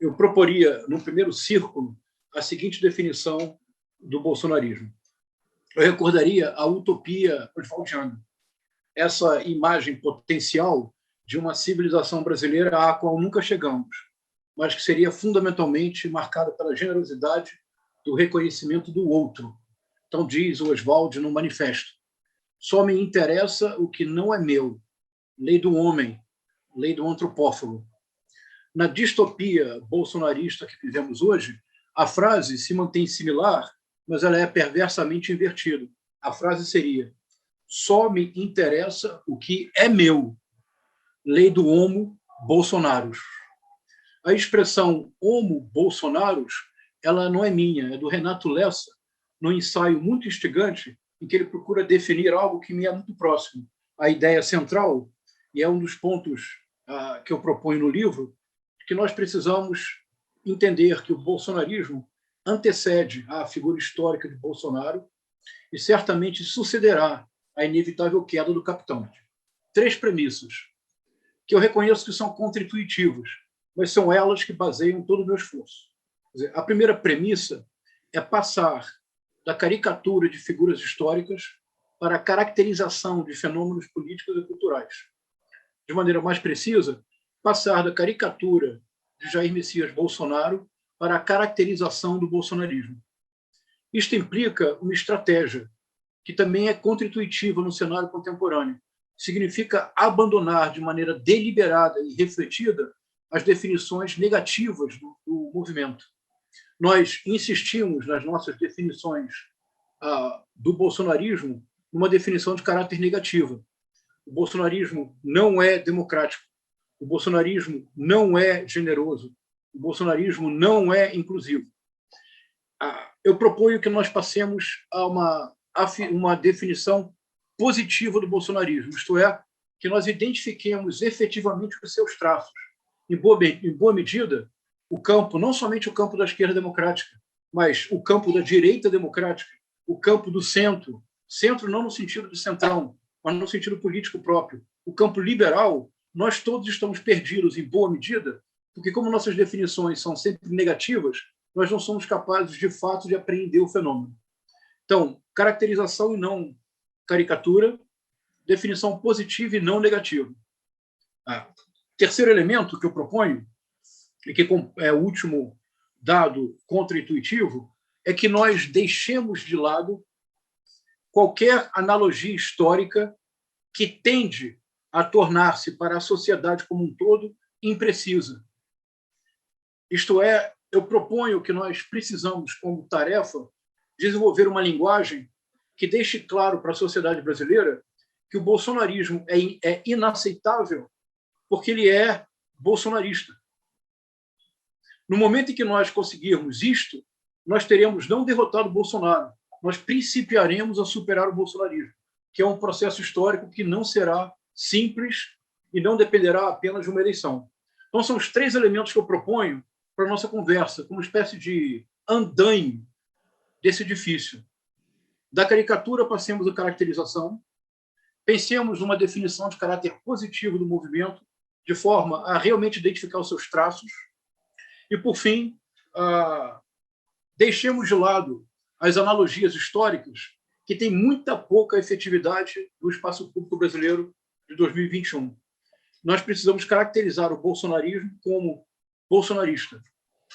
eu proporia, no primeiro círculo, a seguinte definição do bolsonarismo. Eu recordaria a utopia oswaldiana, essa imagem potencial de uma civilização brasileira à qual nunca chegamos, mas que seria fundamentalmente marcada pela generosidade do reconhecimento do outro. Então, diz o Oswald no manifesto: só me interessa o que não é meu. Lei do homem, lei do antropófago. Na distopia bolsonarista que vivemos hoje, a frase se mantém similar, mas ela é perversamente invertida. A frase seria: só me interessa o que é meu. Lei do homo Bolsonaros. A expressão homo Bolsonaros, ela não é minha, é do Renato Lessa, num ensaio muito instigante, em que ele procura definir algo que me é muito próximo. A ideia central, e é um dos pontos que eu proponho no livro, que nós precisamos entender que o bolsonarismo antecede a figura histórica de Bolsonaro e certamente sucederá à inevitável queda do capitão. 3 premissas, que eu reconheço que são contra-intuitivas, mas são elas que baseiam todo o meu esforço. Quer dizer, a primeira premissa é passar da caricatura de figuras históricas para a caracterização de fenômenos políticos e culturais. De maneira mais precisa, passar da caricatura de Jair Messias Bolsonaro para a caracterização do bolsonarismo. Isto implica uma estratégia que também é contra-intuitiva no cenário contemporâneo. Significa abandonar de maneira deliberada e refletida as definições negativas do movimento. Nós insistimos nas nossas definições do bolsonarismo numa definição de caráter negativa. O bolsonarismo não é democrático, o bolsonarismo não é generoso, o bolsonarismo não é inclusivo. Eu proponho que nós passemos a uma definição positiva do bolsonarismo, isto é, que nós identifiquemos efetivamente os seus traços. Em boa medida, o campo, não somente o campo da esquerda democrática, mas o campo da direita democrática, o campo do centro, centro não no sentido de centrão, mas no sentido político próprio, o campo liberal, nós todos estamos perdidos em boa medida, porque como nossas definições são sempre negativas, nós não somos capazes, de fato, de apreender o fenômeno. Então, caracterização e não caricatura, definição positiva e não negativa. Terceiro elemento que eu proponho, e que é o último dado contra-intuitivo, é que nós deixemos de lado qualquer analogia histórica que tende a tornar-se, para a sociedade como um todo, imprecisa. Isto é, eu proponho que nós precisamos, como tarefa, desenvolver uma linguagem que deixe claro para a sociedade brasileira que o bolsonarismo é inaceitável porque ele é bolsonarista. No momento em que nós conseguirmos isto, nós teremos não derrotado o Bolsonaro, nós principiaremos a superar o bolsonarismo, que é um processo histórico que não será simples e não dependerá apenas de uma eleição. Então, são os 3 elementos que eu proponho para a nossa conversa, como uma espécie de andaime desse edifício. Da caricatura, passemos à caracterização, pensemos numa definição de caráter positivo do movimento, de forma a realmente identificar os seus traços, e, por fim, deixemos de lado as analogias históricas, que têm muita pouca efetividade no espaço público brasileiro de 2021. Nós precisamos caracterizar o bolsonarismo como bolsonarista.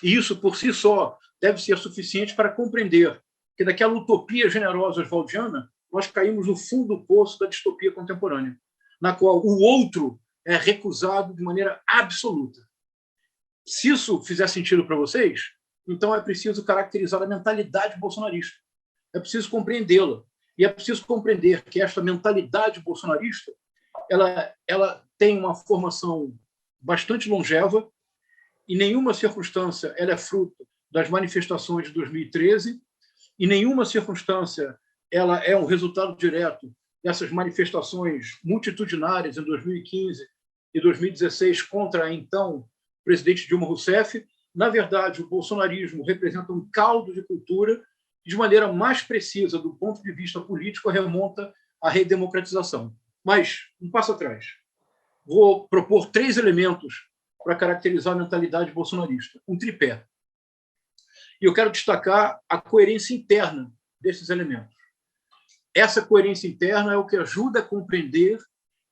E isso, por si só, deve ser suficiente para compreender que, daquela utopia generosa oswaldiana, nós caímos no fundo do poço da distopia contemporânea, na qual o outro é recusado de maneira absoluta. Se isso fizer sentido para vocês, então é preciso caracterizar a mentalidade bolsonarista. É preciso compreendê-la. E é preciso compreender que esta mentalidade bolsonarista ela tem uma formação bastante longeva. Em nenhuma circunstância ela é fruto das manifestações de 2013, em nenhuma circunstância ela é um resultado direto dessas manifestações multitudinárias em 2015 e 2016 contra a então presidente Dilma Rousseff. Na verdade, o bolsonarismo representa um caldo de cultura que, de maneira mais precisa, do ponto de vista político, remonta à redemocratização. Mas, um passo atrás. Vou propor 3 elementos para caracterizar a mentalidade bolsonarista, um tripé. E eu quero destacar a coerência interna desses elementos. Essa coerência interna é o que ajuda a compreender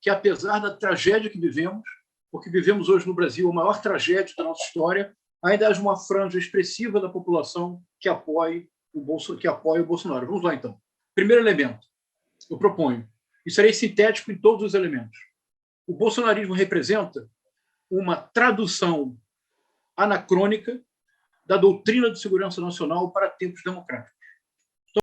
que, apesar da tragédia que vivemos, porque vivemos hoje no Brasil a maior tragédia da nossa história, ainda há uma franja expressiva da população que apoia o Bolsonaro. Vamos lá, então. Primeiro elemento, eu proponho, e serei sintético em todos os elementos. O bolsonarismo representa uma tradução anacrônica da doutrina de segurança nacional para tempos democráticos.